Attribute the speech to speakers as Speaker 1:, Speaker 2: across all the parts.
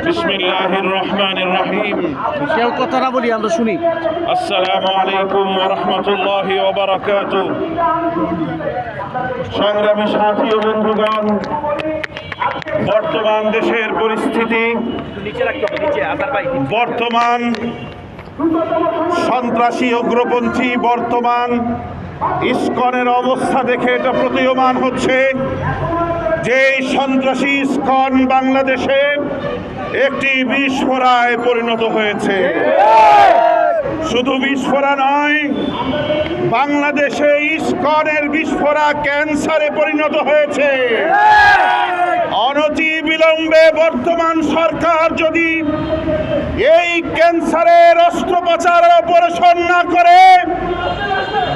Speaker 1: বিসমিল্লাহির রহমানির রহিম।
Speaker 2: কেউ কথা না বলি আমরা শুনি।
Speaker 1: আসসালামু আলাইকুম ওয়া রাহমাতুল্লাহি ওয়া বারাকাতুহু। সংগ্রামী সাথী ও বন্ধুগণ, বর্তমান দেশের পরিস্থিতি, বর্তমান সন্ত্রাসী উগ্রপন্থী, বর্তমান ইসকনের অবস্থা দেখে এটা প্রতীয়মান হচ্ছে যে সন্ত্রাসী ইসকন বাংলাদেশে একটি বিস্ফোরায় পরিণত হয়েছে। শুধু বিস্ফোরা নয়, বাংলাদেশে ইসকনের বিস্ফোরা ক্যান্সারে পরিণত হয়েছে। অনতি বিলম্বে বর্তমান সরকার যদি এই ক্যান্সারের অস্ত্রোপচার অপারেশন না করে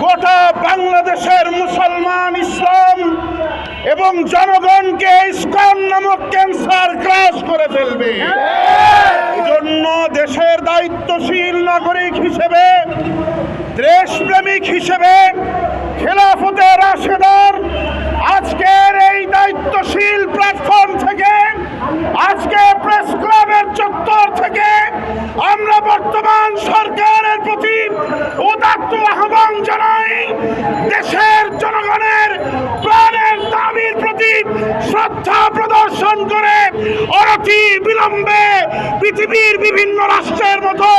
Speaker 1: গোটা বাংলাদেশের মুসলমান, ইসলাম এবং জনগণকে ইসকন নামক ক্যান্সার গ্রাস করে ফেলবে। এজন্য দেশের দায়িত্বশীল নাগরিক হিসেবে, দেশপ্রেমিক হিসেবে খেলাফতে রাশেদার আজকের এই দায়িত্বশীল প্ল্যাটফর্ম থেকে, আজকে প্রেস ক্লাবের চত্বর থেকে আমরা বর্তমান সরকারের প্রতি উদাত্ত আহ্বান জানাই। দেশের জনগণের প্রাণের দাবির প্রতি শ্রদ্ধা প্রদর্শন করে অনতি বিলম্বে পৃথিবীর বিভিন্ন রাষ্ট্রের মতো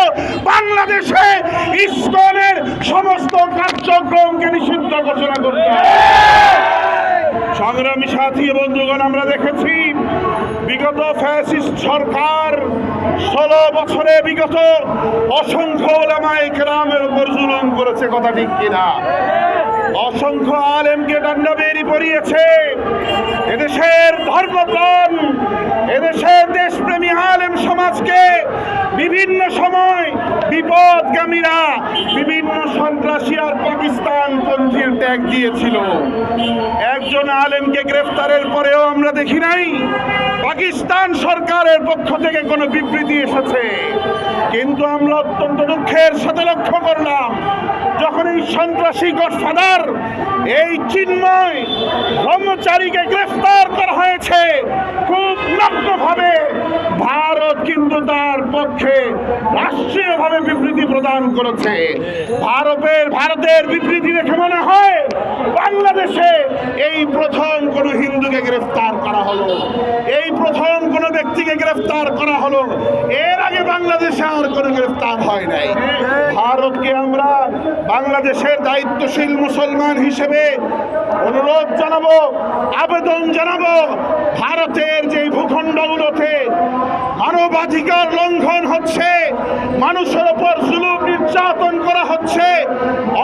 Speaker 1: বাংলাদেশে ইসকনের সমস্ত কার্যক্রমকে নিষিদ্ধ ঘোষণা করতে হবে। সংগ্রামী সাথী বন্ধুগণ, আমরা দেখেছি বিগত ফ্যাসিস্ট সরকার 16 বছরে বিগত অসংখ্য উলামায়ে কেরামের উপর জুলুম করেছে, কথা ঠিক কিনা? অসংখ্য আলেমকে দণ্ডবেরি পড়িয়েছে। এদেশের ধর্মপ্রাণ, এদেশের দেশপ্রেমী আলেম সমাজকে বিভিন্ন সময় বিপদগামীরা বিভিন্ন সন্ত্রাসী আর পাকিস্তান পন্থীর ট্যাগ দিয়েছিল। একজন আলেমকে গ্রেফতারের পরেও আমরা দেখি নাই পাকিস্তান সরকারের পক্ষ থেকে কোনো বিবৃতি এসেছে। কিন্তু আমরা অত্যন্ত দুঃখের সাথে লক্ষ্য করলাম যখন এই সন্ত্রাসী গডফাদার এই চিন্ময় ব্রহ্মচারীকে গ্রেফতার করা হয়েছে, খুব নগ্নভাবে ভারত কিন্তু তার পক্ষে রাষ্ট্রীয়ভাবে বিবৃতি প্রদান করেছে। ভারতের বিবৃতি দেখে মনে হয় বাংলাদেশে এই প্রথম কোনো হিন্দুকে গ্রেফতার করা হলো, এই প্রথম কোনো ব্যক্তিকে গ্রেফতার করা হলো। এর আগে বাংলাদেশে আর কোনো গ্রেফতার হয় নাই। ভারতকে আমরা বাংলাদেশের দায়িত্বশীল মুসলমান হিসেবে অনুরোধ জানাবো, আবেদন জানাবো, ভারতের যে ভূখণ্ডগুলোতে মানবাধিকার লঙ্ঘন হচ্ছে, মানুষের উপর জুলুম নির্যাতন করা হচ্ছে,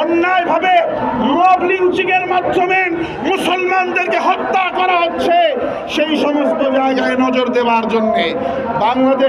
Speaker 1: অন্যায়ভাবে মব লিঞ্চিংয়ের মাধ্যমে মুসলমানদেরকে হত্যা করা হচ্ছে, সেই সমস্ত জায়গায় নজর দেওয়ার জন্যে বাংলাদেশ